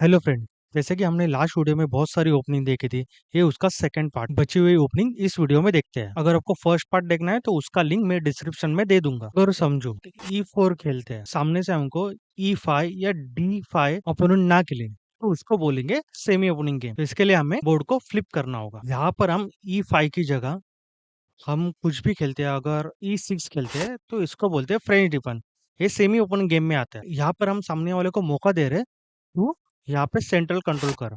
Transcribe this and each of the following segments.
Hello friend. जैसे कि हमने लास्ट वीडियो में बहुत सारी ओपनिंग देखी थी, ये उसका सेकंड पार्ट बची हुई ओपनिंग इस वीडियो में देखते हैं। अगर आपको फर्स्ट पार्ट देखना है तो उसका लिंक मैं डिस्क्रिप्शन में दे दूंगा। अगर समझो E4 खेलते हैं, सामने से हमको E5 या D5 ओपोनेंट ना खेले तो उसको बोलेंगे सेमी ओपनिंग गेम। तो इसके लिए हमें बोर्ड को फ्लिप करना होगा। यहाँ पर हम E5 की जगह हम कुछ भी खेलते हैं। अगर E6 खेलते हैं तो इसको बोलते हैं फ्रेंच डिफेंस। ये सेमी ओपन गेम में आता है। यहाँ पर हम सामने वाले को मौका दे रहे हैं, तो यहाँ पे सेंट्रल कंट्रोल करो।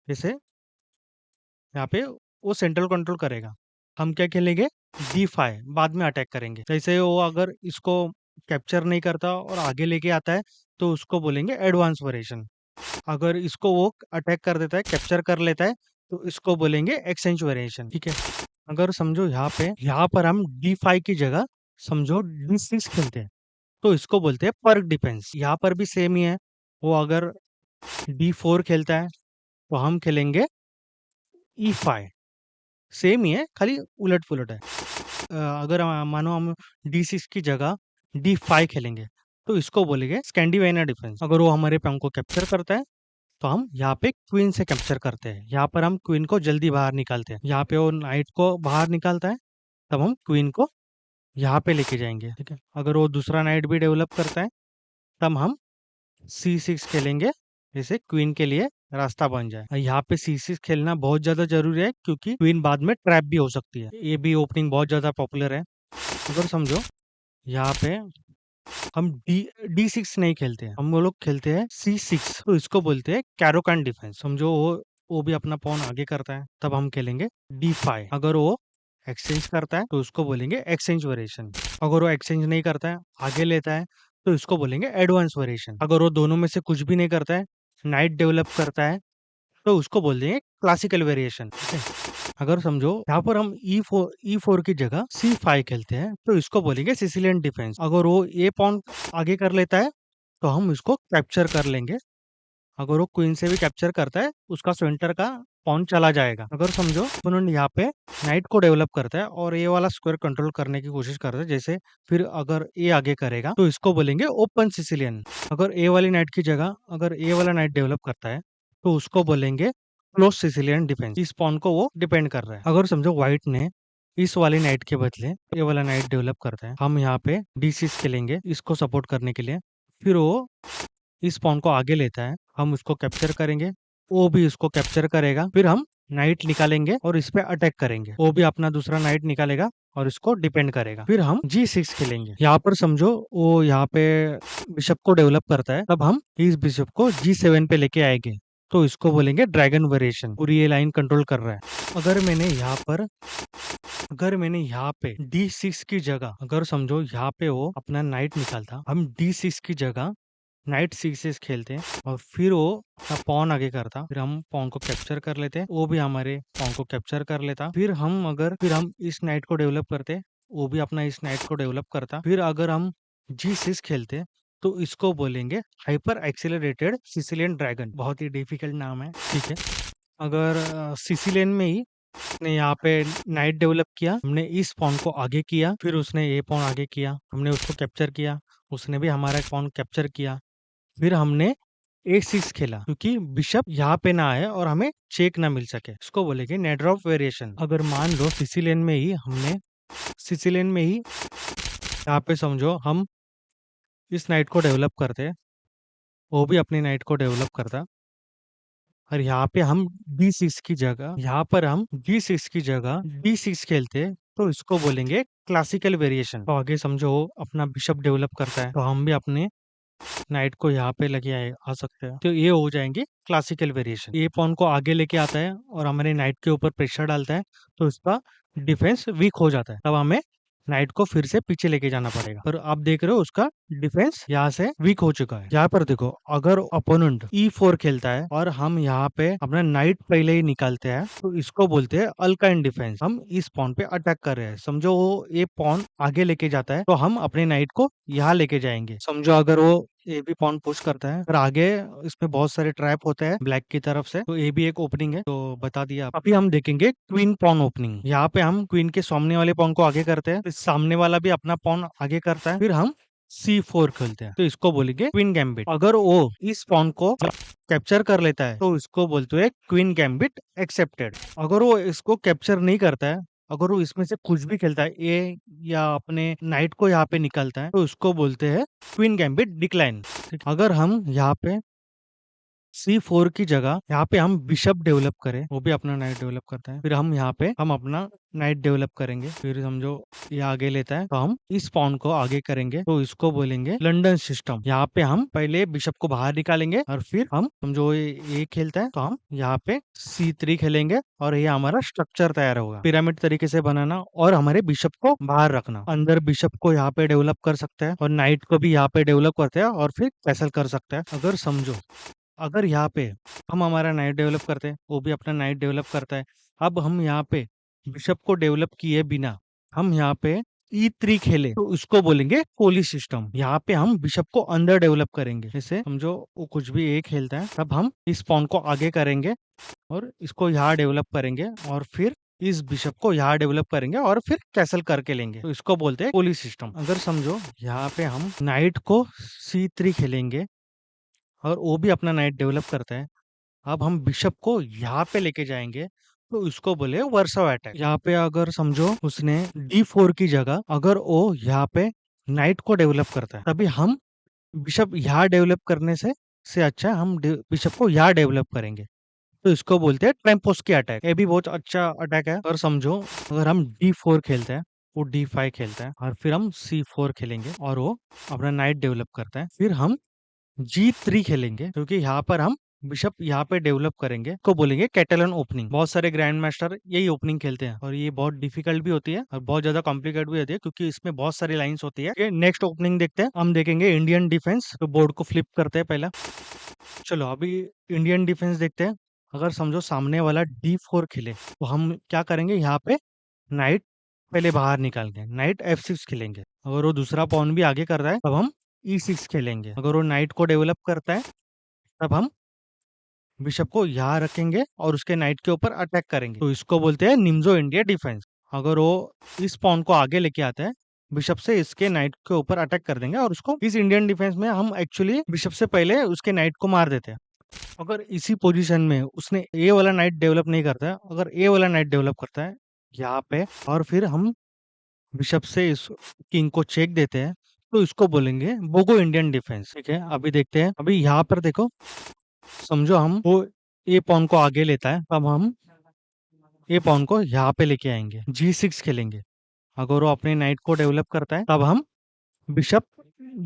जैसे यहाँ पे वो सेंट्रल कंट्रोल करेगा। हम क्या खेलेंगे, D5 बाद में अटैक करेंगे। जैसे वो अगर इसको कैप्चर नहीं करता और आगे लेके आता है तो उसको बोलेंगे एडवांस वेरिएशन। अगर इसको वो अटैक कर देता है, कैप्चर कर लेता है, तो इसको बोलेंगे एक्सचेंज वेरिएशन। ठीक है। अगर समझो यहाँ पर हम D5 की जगह समझो D6 खेलते हैं तो इसको बोलते हैं पर्क डिफेंस। यहाँ पर भी सेम ही है। वो अगर D4 खेलता है तो हम खेलेंगे E5। सेम ही है, खाली उलट पुलट है। अगर मानो हम D6 की जगह D5 खेलेंगे तो इसको बोलेंगे स्कैंडिनेवियन डिफेंस। अगर वो हमारे पंख को कैप्चर करता है तो हम यहाँ पे क्वीन से कैप्चर करते हैं। यहाँ पर हम क्वीन को जल्दी बाहर निकालते हैं। यहाँ पे वो नाइट को बाहर निकालता है, तब हम क्वीन को यहाँ पे लेके जाएंगे। ठीक है। अगर वो दूसरा नाइट भी डेवलप करता है तब हम C6 खेलेंगे, जैसे क्वीन के लिए रास्ता बन जाए। यहाँ पे C6 खेलना बहुत ज्यादा जरूरी है क्योंकि क्वीन बाद में ट्रैप भी हो सकती है। ये भी ओपनिंग बहुत ज्यादा पॉपुलर है। अगर समझो यहाँ पे हम D6 नहीं खेलते हैं, हम वो लोग खेलते हैं C6, तो इसको बोलते हैं कैरोकान डिफेंस। समझो वो भी अपना पॉन आगे करता है, तब हम खेलेंगे D5। अगर वो एक्सचेंज करता है तो उसको बोलेंगे एक्सचेंज वेरिएशन। अगर वो एक्सचेंज नहीं करता है, आगे लेता है, तो इसको बोलेंगे एडवांस वेरिएशन। अगर वो दोनों में से कुछ भी नहीं करता है, नाइट डेवलप करता है, तो उसको बोल देंगे क्लासिकल वेरिएशन। ठीक है। अगर समझो यहाँ पर हम ई फोर की जगह C5 खेलते हैं तो इसको बोलेंगे सिसिलियन डिफेंस। अगर वो ए पॉन आगे कर लेता है तो हम इसको कैप्चर कर लेंगे। अगर वो क्वीन से भी कैप्चर करता है, उसका सेंटर का पॉन चला जाएगा। अगर समझो उन्होंने यहाँ पे नाइट को डेवलप करता है और ए वाला स्क्वायर कंट्रोल करने की कोशिश करता है, जैसे फिर अगर ए आगे करेगा तो इसको बोलेंगे ओपन सिसिलियन। अगर ए वाली नाइट की जगह अगर ए वाला नाइट डेवलप करता है तो उसको बोलेंगे क्लोज सिसिलियन डिफेंस। इस पॉन को वो डिपेंड कर रहा है। अगर समझो व्हाइट ने इस वाली नाइट के बदले ये वाला नाइट डेवलप करता है, हम यहाँ पे D6 खेलेंगे इसको सपोर्ट करने के लिए। फिर वो इस पॉन को आगे लेता है, हम उसको कैप्चर करेंगे, वो भी उसको कैप्चर करेगा। फिर हम नाइट निकालेंगे और इस पे अटैक करेंगे। वो भी अपना दूसरा नाइट निकालेगा और इसको डिपेंड करेगा। फिर हम G6 खेलेंगे। यहाँ पर समझो वो यहाँ पे बिशप को डेवलप करता है, तब हम इस बिशप को G7 पे लेके आएंगे, तो इसको बोलेंगे ड्रैगन वेरिएशन। पूरी ये लाइन कंट्रोल कर रहा है। अगर मैंने यहाँ पे D6 की जगह अगर समझो यहाँ पे वो अपना नाइट निकालता, हम D6 की जगह नाइट C6 खेलते हैं और फिर वो अपना पॉन आगे करता, फिर हम पॉन को कैप्चर कर लेते, वो भी हमारे पॉन को कैप्चर कर लेता। फिर हम इस नाइट को डेवलप करते, वो भी अपना इस नाइट को डेवलप करता। फिर अगर हम G6 खेलते तो इसको बोलेंगे हाइपर एक्सेलरेटेड सिसिलियन ड्रैगन। बहुत ही डिफिकल्ट नाम है। ठीक है। अगर सिसिलियन में ही ने यहाँ पे नाइट डेवलप किया, हमने इस पॉन को आगे किया, फिर उसने ये पॉन आगे किया, हमने उसको कैप्चर किया, उसने भी हमारा पॉन कैप्चर किया। फिर हमने A6 खेला क्योंकि बिशप यहाँ पे ना आए और हमें चेक ना मिल सके, इसको बोलेंगे नेट ड्रॉप वेरिएशन। अगर मान लो सिसिलियन में ही यहाँ पे समझो हम इस नाइट को डेवलप करते, वो भी अपनी नाइट को डेवलप करता, और यहाँ पर हम D6 की जगह D6 खेलते, तो इसको बोलेंगे क्लासिकल वेरिएशन। तो आगे समझो वो अपना बिशप डेवलप करता है, तो हम भी अपने नाइट को यहाँ पे लेके आ सकते हैं, तो ये हो जाएंगे क्लासिकल वेरिएशन। ये पॉन को आगे लेके आता है और हमारे नाइट के ऊपर प्रेशर डालता है, तो इसका डिफेंस वीक हो जाता है, तब हमें नाइट को फिर से पीछे लेके जाना पड़ेगा। और आप देख रहे हो उसका डिफेंस यहाँ से वीक हो चुका है। यहाँ पर देखो, अगर अपोनेंट E4 खेलता है और हम यहाँ पे अपना नाइट पहले ही निकालते हैं, तो इसको बोलते हैं अल्काइन डिफेंस। हम इस पॉन पे अटैक कर रहे हैं, समझो वो ये पॉन आगे लेके जाता है तो हम अपने नाइट को यहाँ लेके जाएंगे। समझो अगर वो ये भी पॉन पुश करता है, पर आगे इसमें बहुत सारे ट्रैप होते हैं ब्लैक की तरफ से, तो ये भी एक ओपनिंग है, तो बता दिया। अभी हम देखेंगे क्वीन पॉन ओपनिंग। यहाँ पे हम क्वीन के सामने वाले पॉन को आगे करते हैं, फिर सामने वाला भी अपना पॉन आगे करता है, फिर हम C4 खेलते हैं तो इसको बोलेंगे क्वीन गैम्बिट। अगर वो इस पॉन को कैप्चर कर लेता है तो इसको बोलते हैं क्वीन गैम्बिट एक्सेप्टेड। अगर वो इसको कैप्चर नहीं करता है, अगर वो इसमें से कुछ भी खेलता है, ए या अपने नाइट को यहाँ पे निकालता है, तो उसको बोलते हैं क्वीन गैम्बिट डिक्लाइन। अगर हम यहाँ पे C4 की जगह यहाँ पे हम बिशप डेवलप करें, वो भी अपना नाइट डेवलप करता है, फिर हम यहाँ पे हम अपना नाइट डेवलप करेंगे, फिर समझो ये आगे लेता है तो हम इस पॉन को आगे करेंगे, तो इसको बोलेंगे लंदन सिस्टम। यहाँ पे हम पहले बिशप को बाहर निकालेंगे और फिर हम समझो ये खेलता है तो हम यहाँ पे C3 खेलेंगे और ये हमारा स्ट्रक्चर तैयार होगा। पिरामिड तरीके से बनाना और हमारे बिशप को बाहर रखना। अंदर बिशप को यहाँ पे डेवलप कर सकते हैं और नाइट को भी यहाँ पे डेवलप करते हैं और फिर कैसल कर सकते हैं। अगर समझो अगर यहाँ पे हम हमारा नाइट डेवलप करते हैं, वो भी अपना नाइट डेवलप करता है, अब हम यहाँ पे बिशप को डेवलप किए बिना हम यहाँ पे E3 खेले तो उसको बोलेंगे कोली सिस्टम। यहाँ पे हम बिशप को अंदर डेवलप करेंगे, जैसे समझो वो कुछ भी ए खेलता है तब हम इस पॉन को आगे करेंगे और इसको यहाँ डेवलप करेंगे और फिर इस बिशप को यहाँ डेवलप करेंगे और फिर कैसल करके लेंगे, तो इसको बोलते हैं कोली सिस्टम। अगर समझो यहाँ पे हम नाइट को C3 खेलेंगे और वो भी अपना नाइट डेवलप करता है, अब हम बिशप को यहाँ पे लेके जाएंगे तो इसको बोले वर्सो अटैक। यहाँ पे अगर समझो उसने D4 की जगह अगर वो यहाँ पे नाइट को डेवलप करता है, तभी हम बिशप यहाँ डेवलप करने से अच्छा हम बिशप को यहाँ डेवलप करेंगे, तो इसको बोलते हैं ट्रेम्पोस्की अटैक। ये भी बहुत अच्छा अटैक है। और समझो अगर हम D4 खेलते हैं, वो D5 खेलता है और फिर हम C4 खेलेंगे और वो अपना नाइट डेवलप करता है, फिर हम G3 खेलेंगे क्योंकि यहाँ पर हम बिशप यहाँ पे डेवलप करेंगे, को बोलेंगे कैटलन ओपनिंग। बहुत सारे ग्रैंड मास्टर यही ओपनिंग खेलते हैं और ये बहुत डिफिकल्ट भी होती है और बहुत ज्यादा कॉम्प्लिकेट भी होती है क्योंकि इसमें बहुत सारी लाइंस होती है। नेक्स्ट ओपनिंग देखते हैं, हम देखेंगे इंडियन डिफेंस। तो बोर्ड को फ्लिप करते हैं पहला। चलो अभी इंडियन डिफेंस देखते हैं। अगर समझो सामने वाला D4 खेले तो हम क्या करेंगे, यहाँ पे नाइट पहले बाहर निकालेंगे, नाइट F6 खेलेंगे। अगर वो दूसरा पॉन भी आगे कर रहा है तब हम E6 खेलेंगे। अगर वो नाइट को डेवलप करता है तब हम बिशप को यहाँ रखेंगे और उसके नाइट के ऊपर अटैक करेंगे, तो इसको बोलते हैं निम्जो इंडिया डिफेंस। अगर वो इस पॉन को आगे लेके आता है, बिशप से इसके नाइट के ऊपर अटैक कर देंगे और उसको इस इंडियन डिफेंस में हम एक्चुअली बिशप से पहले उसके नाइट को मार देते हैं। अगर इसी पोजीशन में उसने ए वाला नाइट डेवलप नहीं करता है, अगर ए वाला नाइट डेवलप करता है यहाँ पे और फिर हम बिशप से इस किंग को चेक देते हैं, तो इसको बोलेंगे बोगो इंडियन डिफेंस। ठीक है, अभी देखते हैं। अभी यहाँ पर देखो, समझो हम वो ए पॉन को आगे लेता है, तब हम ए पॉन को यहाँ पे लेके आएंगे, G6 खेलेंगे। अगर वो अपने नाइट को डेवलप करता है तब हम बिशप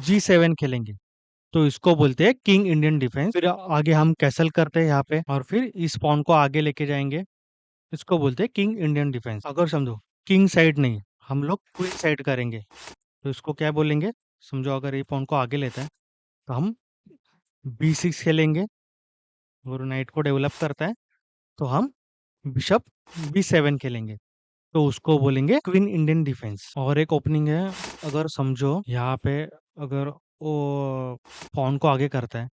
G7 खेलेंगे, तो इसको बोलते हैं किंग इंडियन डिफेंस। फिर आगे हम कैसल करते हैं यहाँ पे और फिर इस पॉन को आगे लेके जाएंगे, इसको बोलते हैं किंग इंडियन डिफेंस। अगर समझो किंग साइड नहीं, हम लोग क्वीन साइड करेंगे, तो इसको क्या बोलेंगे। समझो अगर ये पॉन को आगे लेता है तो हम B6 खेलेंगे, और नाइट को डेवलप करता है तो हम बिशप B7 खेलेंगे, तो उसको बोलेंगे क्वीन इंडियन डिफेंस। और एक ओपनिंग है, अगर समझो यहाँ पे अगर वो पॉन को आगे करता है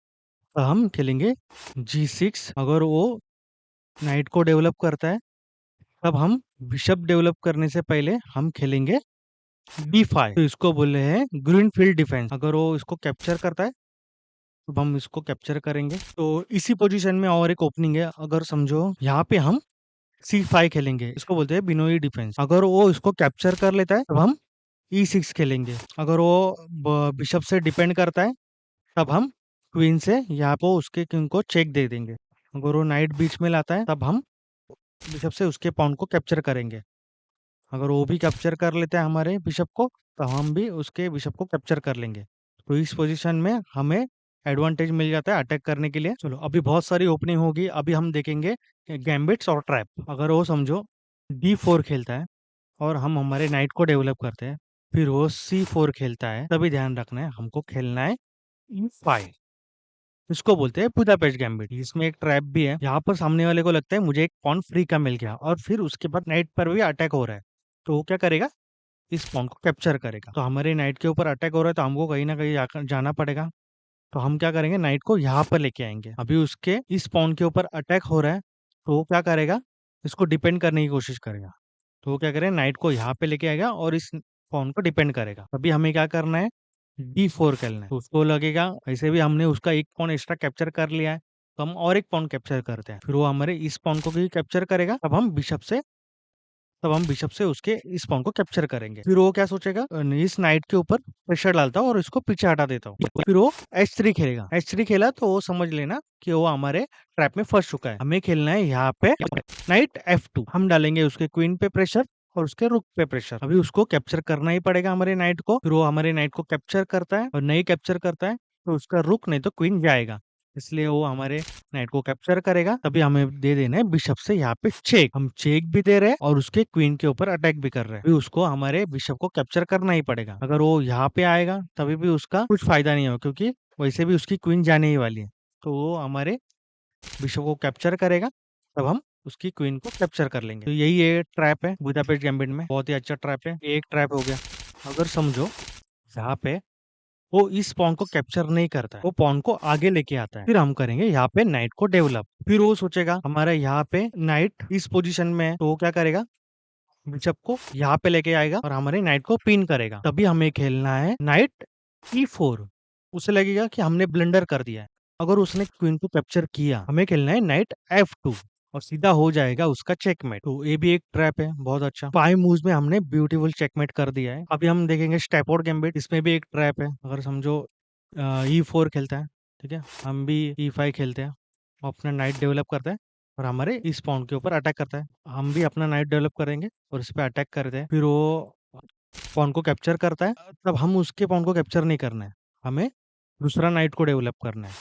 तो हम खेलेंगे G6। अगर वो नाइट को डेवलप करता है तब हम बिशप डेवलप करने से पहले हम खेलेंगे B5, तो इसको बोले हैं ग्रीन फील्ड डिफेंस। अगर वो इसको कैप्चर करता है तो हम इसको कैप्चर करेंगे। तो इसी पोजीशन में और एक ओपनिंग है, अगर समझो यहाँ पे हम C5 खेलेंगे, इसको बोलते हैं बिनोई डिफेंस। अगर वो इसको कैप्चर कर लेता है तब हम E6 खेलेंगे। अगर वो बिशप से डिपेंड करता है तब हम क्वीन से यहाँ को उसके किंग को चेक दे देंगे। अगर वो नाइट बीच में लाता है तब हम बिशप से उसके पॉन को कैप्चर करेंगे। अगर वो भी कैप्चर कर लेते हैं हमारे बिशप को, तो हम भी उसके बिशप को कैप्चर कर लेंगे। तो इस पोजीशन में हमें एडवांटेज मिल जाता है अटैक करने के लिए। चलो अभी बहुत सारी ओपनिंग होगी, अभी हम देखेंगे गैम्बिट्स और ट्रैप। अगर वो समझो D4 खेलता है और हम हमारे नाइट को डेवलप करते हैं, फिर वो C4 खेलता है, तभी ध्यान रखना है हमको खेलना है E5। इसको बोलते हैं बुदापेस्ट गैम्बिट। इसमें एक ट्रैप भी है, यहाँ पर सामने वाले को लगता है मुझे एक पॉन फ्री का मिल गया और फिर उसके बाद नाइट पर भी अटैक हो रहा है, तो वो क्या करेगा, इस पॉन को कैप्चर करेगा। तो हमारे नाइट के ऊपर अटैक हो रहा है तो हमको कहीं ना कहीं जाना पड़ेगा। तो हम क्या करेंगे, नाइट को यहाँ पर लेके आएंगे। अभी उसके इस पॉन के ऊपर अटैक हो रहा है तो वो क्या करेगा, इसको डिपेंड करने की कोशिश करेगा। तो वो क्या करेगा, नाइट को यहाँ पे लेके आएगा और इस पॉन को डिपेंड करेगा। अभी हमें क्या करना है, D4 खेलना है। तो उसको लगेगा ऐसे भी हमने उसका एक पॉन एक्स्ट्रा कैप्चर कर लिया है, तो हम और एक पॉन कैप्चर करते हैं। फिर वो हमारे इस पॉन को भी कैप्चर करेगा, तब हम बिशप से उसके इस पॉन को कैप्चर करेंगे। फिर वो क्या सोचेगा, इस नाइट के ऊपर प्रेशर डालता हूँ और इसको पीछे हटा देता हूँ। फिर वो H3 खेलेगा। H3 खेला तो वो समझ लेना कि वो हमारे ट्रैप में फंस चुका है। हमें खेलना है यहाँ पे नाइट F2। हम डालेंगे उसके क्वीन पे प्रेशर और उसके रुक पे प्रेशर। अभी उसको कैप्चर करना ही पड़ेगा हमारे नाइट को। फिर वो हमारे नाइट को कैप्चर करता है और नहीं कैप्चर करता है तो उसका रुक नहीं तो क्वीन जाएगा, इसलिए वो हमारे नाइट को कैप्चर करेगा। तभी हमें दे देना है बिशप से यहाँ पे चेक। हम चेक भी दे रहे हैं और उसके क्वीन के ऊपर अटैक भी कर रहे हैं। अभी उसको हमारे बिशप को कैप्चर करना ही पड़ेगा। अगर वो यहाँ पे आएगा तभी भी उसका कुछ फायदा नहीं होगा, क्योंकि वैसे भी उसकी क्वीन जाने ही वाली है। तो वो हमारे बिशप को कैप्चर करेगा, तब हम उसकी क्वीन को कैप्चर कर लेंगे। तो यही ये ट्रैप है बुदापेस्ट गैम्बिट में, बहुत ही अच्छा ट्रैप है। एक ट्रैप हो गया। अगर समझो यहाँ पे वो इस पॉन को कैप्चर नहीं करता है, वो पॉन को आगे लेके आता है, फिर हम करेंगे यहाँ पे नाइट को डेवलप। फिर वो सोचेगा हमारा यहाँ पे नाइट इस पोजीशन में है, तो वो क्या करेगा, बिशप को यहाँ पे लेके आएगा और हमारे नाइट को पिन करेगा। तभी हमें खेलना है नाइट E4। उसे लगेगा कि हमने ब्लंडर कर दिया है। अगर उसने क्वीन को कैप्चर किया, हमें खेलना है नाइट F2 और सीधा हो जाएगा उसका चेकमेट। तो ये भी एक ट्रैप है बहुत अच्छा। 5 मूव्स में हमने ब्यूटीफुल चेकमेट कर दिया है। अभी हम देखेंगे स्टेपआउट गैम्बिट, इसमें भी एक ट्रैप है। अगर समझो E4 खेलता है, ठीक है, हम भी E5 खेलते हैं, वो अपना नाइट डेवलप करता है और हमारे इस पॉन के ऊपर अटैक करता है। हम भी अपना नाइट डेवलप करेंगे और इस पे अटैक करते हैं। फिर वो पॉन को कैप्चर करता है, तब हम उसके पॉन को कैप्चर नहीं करना है, हमें दूसरा नाइट को डेवलप करना है।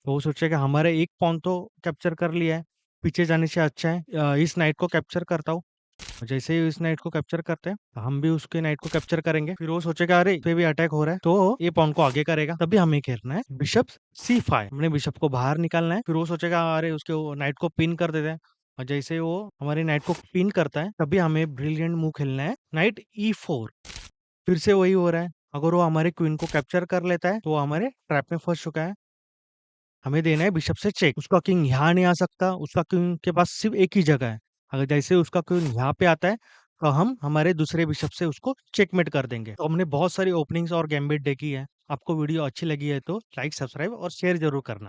तो वो सोचेगा हमारे एक पॉन तो कैप्चर कर लिया है, पीछे जाने से अच्छा है इस नाइट को कैप्चर करता हूँ। और जैसे ही इस नाइट को कैप्चर करते हैं, तो हम भी उसके नाइट को कैप्चर करेंगे। फिर वो सोचेगा अरे इस पे भी अटैक हो रहा है, तो ये पॉन को आगे करेगा। तभी हमें खेलना है बिशप C5। हमने बिशप को बाहर निकालना है। फिर वो सोचेगा अरे उसके नाइट को पिन कर देते हैं, और जैसे वो हमारे नाइट को पिन करता है, तभी हमें ब्रिलियंट मूव खेलना है नाइट E4। फिर से वही हो रहा है। अगर वो हमारे क्वीन को कैप्चर कर लेता है तो वो हमारे ट्रैप में फंस चुका है। हमें देना है बिशप से चेक। उसका किंग यहाँ नहीं आ सकता, उसका किंग के पास सिर्फ एक ही जगह है। अगर जैसे उसका किंग यहाँ पे आता है, तो हम हमारे दूसरे बिशप से उसको चेकमेट कर देंगे। तो हमने बहुत सारी ओपनिंग्स और गैम्बिट देखी है। आपको वीडियो अच्छी लगी है तो लाइक, सब्सक्राइब और शेयर जरूर करना।